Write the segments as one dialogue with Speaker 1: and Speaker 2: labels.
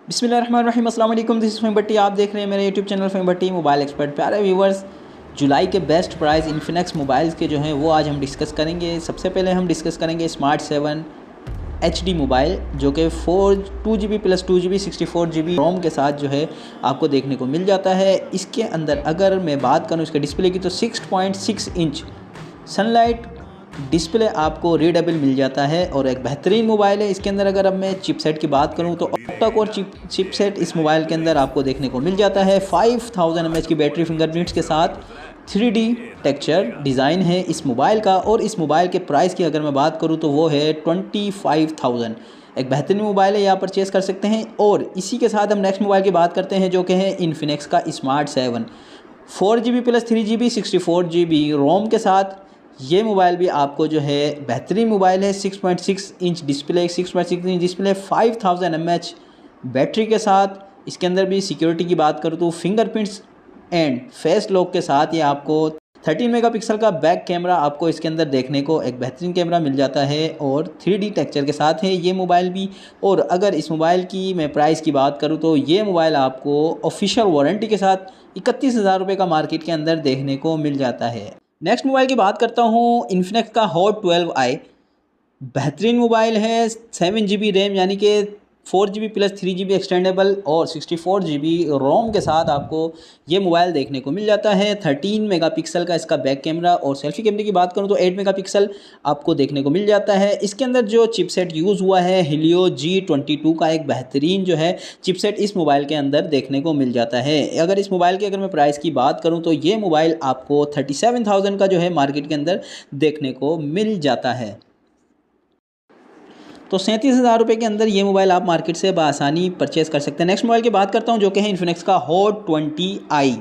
Speaker 1: बिस्मिल्लाहिर्रहमानिर्रहीम, अस्सलाम वालेकुम। दिस इज़ फ़हीम भट्टी। आप देख रहे हैं मेरे यूट्यूब चैनल फ़हीम भट्टी मोबाइल एक्सपर्ट। प्यारे व्यूवर्स, जुलाई के बेस्ट प्राइस इन्फिनिक्स मोबाइल्स के जो हैं वो आज हम डिस्कस करेंगे। सबसे पहले हम डिस्कस करेंगे स्मार्ट 7 HD मोबाइल, जो कि 2 GB प्लस 2 GB 64 GB रोम के साथ जो है आपको देखने को मिल जाता है। इसके अंदर अगर मैं बात करूँ इसके डिस्प्ले की, तो 6.6 इंच सनलाइट डिस्प्ले आपको रीडेबल मिल जाता है और एक बेहतरीन मोबाइल है। इसके अंदर अगर अब मैं चिपसेट की बात करूं तो ऑक्टा कोर चिपसेट इस मोबाइल के अंदर आपको देखने को मिल जाता है। 5000 mAh की बैटरी फिंगरप्रिंट्स के साथ 3D टेक्सचर डिज़ाइन है इस मोबाइल का। और इस मोबाइल के प्राइस की अगर मैं बात करूं तो वो है 25,000। एक बेहतरीन मोबाइल है, यहाँ परचेज़ कर सकते हैं। और इसी के साथ हम नेक्स्ट मोबाइल की बात करते हैं, जो कि है इन्फिनिक्स का smart 7 4GB plus 3GB 64 GB रोम के साथ। ये मोबाइल भी आपको जो है बेहतरीन मोबाइल है। 6.6 inch display, 6.6 inch display, 5000 mAh battery के साथ। इसके अंदर भी सिक्योरिटी की बात करूँ तो फिंगरप्रिंट्स एंड फेस लॉक के साथ ये आपको 13 मेगापिक्सल का बैक कैमरा आपको इसके अंदर देखने को एक बेहतरीन कैमरा मिल जाता है और 3D टेक्सचर के साथ है ये मोबाइल भी। और अगर इस मोबाइल की मैं प्राइस की बात करूँ तो ये मोबाइल आपको ऑफिशियल वारंटी के साथ 31,000 रुपये का मार्केट के अंदर देखने को मिल जाता है। नेक्स्ट मोबाइल की बात करता हूँ, इन्फिनिक्स का हॉट 12i। बेहतरीन मोबाइल है। 7GB रैम यानी कि 4GB प्लस 3GB एक्सटेंडेबल और 64GB रोम के साथ आपको ये मोबाइल देखने को मिल जाता है। 13 मेगापिक्सल का इसका बैक कैमरा और सेल्फी कैमरे की बात करूं तो 8 मेगापिक्सल आपको देखने को मिल जाता है। इसके अंदर जो चिपसेट यूज़ हुआ है Helio G22 का एक बेहतरीन जो है चिपसेट इस मोबाइल के अंदर देखने को मिल जाता है। अगर इस मोबाइल की अगर मैं प्राइस की बात करूँ तो ये मोबाइल आपको 37,000 का जो है मार्केट के अंदर देखने को मिल जाता है। तो 37,000 रुपये के अंदर ये मोबाइल आप मार्केट से बआसानी परचेज़ कर सकते हैं। नेक्स्ट मोबाइल की बात करता हूँ, जो कि है इन्फिनिक्स का हॉट 20i।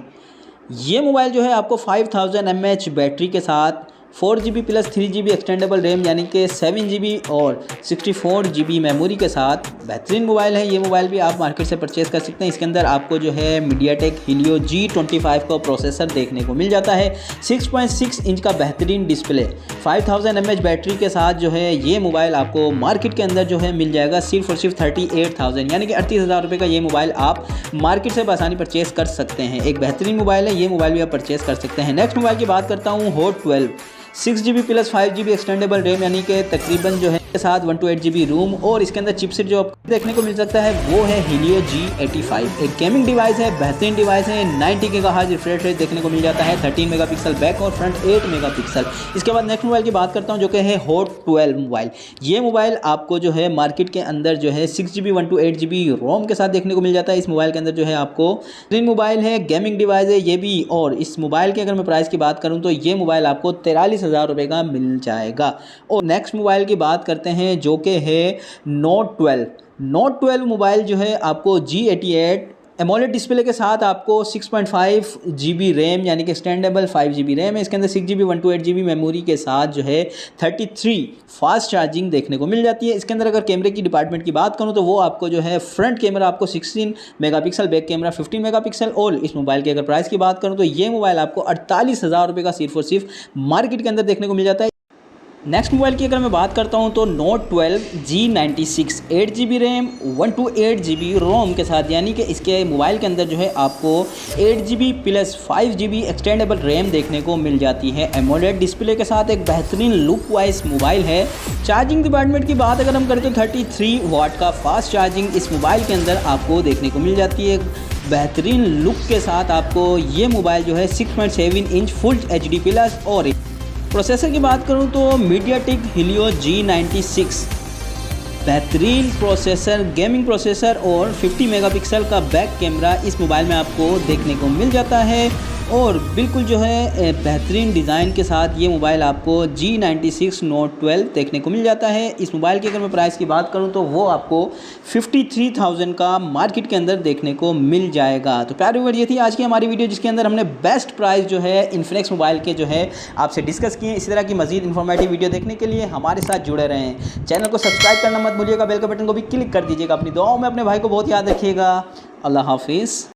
Speaker 1: ये मोबाइल जो है आपको 5000 mAh बैटरी के साथ 4GB plus 3GB extendable RAM यानी कि 7GB और 64GB मेमोरी के साथ बेहतरीन मोबाइल है। ये मोबाइल भी आप मार्केट से परचेज़ कर सकते हैं। इसके अंदर आपको जो है मीडियाटेक Helio G25 का प्रोसेसर देखने को मिल जाता है। 6.6 इंच का बेहतरीन डिस्प्ले, 5000 mAh बैटरी के साथ जो है ये मोबाइल आपको मार्केट के अंदर जो है मिल जाएगा सिर्फ और सिर्फ 38,000 यानी कि 38,000 रुपये का ये मोबाइल आप मार्केट से बआसानी परचेज़ कर सकते हैं। एक बेहतरीन मोबाइल है, ये मोबाइल भी आप परचेज़ कर सकते हैं। नेक्स्ट मोबाइल की बात करता हूँ, hot 12 6GB plus 5GB extendable RAM यानी कि तकरीबन जो है के साथ 128GB रूम। और इसके अंदर चिपसेट जो आपको देखने को मिल सकता है वो है Helio G85। एक गेमिंग डिवाइस है, बेहतरीन डिवाइस है। 90 GHz रिफ्रेश रेट देखने को मिल जाता है। 13 मेगापिक्सल बैक और फ्रंट 8 मेगापिक्सल। इसके बाद नेक्स्ट मोबाइल की बात करता हूँ, जो कि है हॉट 12 मोबाइल। ये मोबाइल आपको जो है मार्केट के अंदर जो है 6GB 128GB रोम के साथ देखने को मिल जाता है। इस मोबाइल के अंदर जो है आपको बेहतरीन मोबाइल है, गेमिंग डिवाइस है ये भी। और इस मोबाइल की अगर मैं प्राइस की बात करूँ तो ये मोबाइल आपको 43,000 रुपये का मिल जाएगा। और नेक्स्ट मोबाइल की बात करते हैं, जो कि है नोट 12 मोबाइल जो है आपको G88 एमोलेड डिस्प्ले के साथ आपको 6.5GB रैम यानी कि एक्सटेंडेबल 5GB रैम है। इसके अंदर 6GB 128GB मेमोरी के साथ जो है 33 फास्ट चार्जिंग देखने को मिल जाती है। इसके अंदर अगर कैमरे की डिपार्टमेंट की बात करूं तो वो आपको जो है फ्रंट कैमरा आपको 16 मेगापिक्सल, बैक कैमरा 15 मेगापिक्सल। और इस मोबाइल की अगर प्राइस की बात करूँ तो ये मोबाइल आपको 48,000 रुपये का सिर्फ और सिर्फ मार्केट के अंदर देखने को मिल जाता है। नेक्स्ट मोबाइल की अगर मैं बात करता हूं तो note 12 G96 8GB RAM 128GB रोम के साथ यानी कि इसके मोबाइल के अंदर जो है आपको 8GB plus 5GB extendable RAM देखने को मिल जाती है। एमोलेड डिस्प्ले के साथ एक बेहतरीन लुक वाइज मोबाइल है। चार्जिंग डिपार्टमेंट की बात अगर हम करें तो 33 वाट का फास्ट चार्जिंग इस मोबाइल के अंदर आपको देखने को मिल जाती है। बेहतरीन लुक के साथ आपको ये मोबाइल जो है 6.7 इंच फुल HD प्लस। और प्रोसेसर की बात करूं तो मीडियाटेक Helio G96 बेहतरीन प्रोसेसर, गेमिंग प्रोसेसर और 50 मेगापिक्सल का बैक कैमरा इस मोबाइल में आपको देखने को मिल जाता है। और बिल्कुल जो है बेहतरीन डिज़ाइन के साथ ये मोबाइल आपको G96 Note 12 देखने को मिल जाता है। इस मोबाइल की अगर मैं प्राइस की बात करूं तो वो आपको 53,000 का मार्केट के अंदर देखने को मिल जाएगा। तो प्यारे व्यूअर, ये थी आज की हमारी वीडियो जिसके अंदर हमने बेस्ट प्राइस जो है इन्फिनिक्स मोबाइल के जो है आपसे डिस्कस किए। इसी तरह की मज़ीद इन्फॉर्मेटिव वीडियो देखने के लिए हमारे साथ जुड़े रहें। चैनल को सब्सक्राइब करना मत भूलिएगा, बेल का बटन को भी क्लिक कर दीजिएगा। अपनी दुआओं में अपने भाई को बहुत याद रखिएगा। अल्लाह हाफिज़।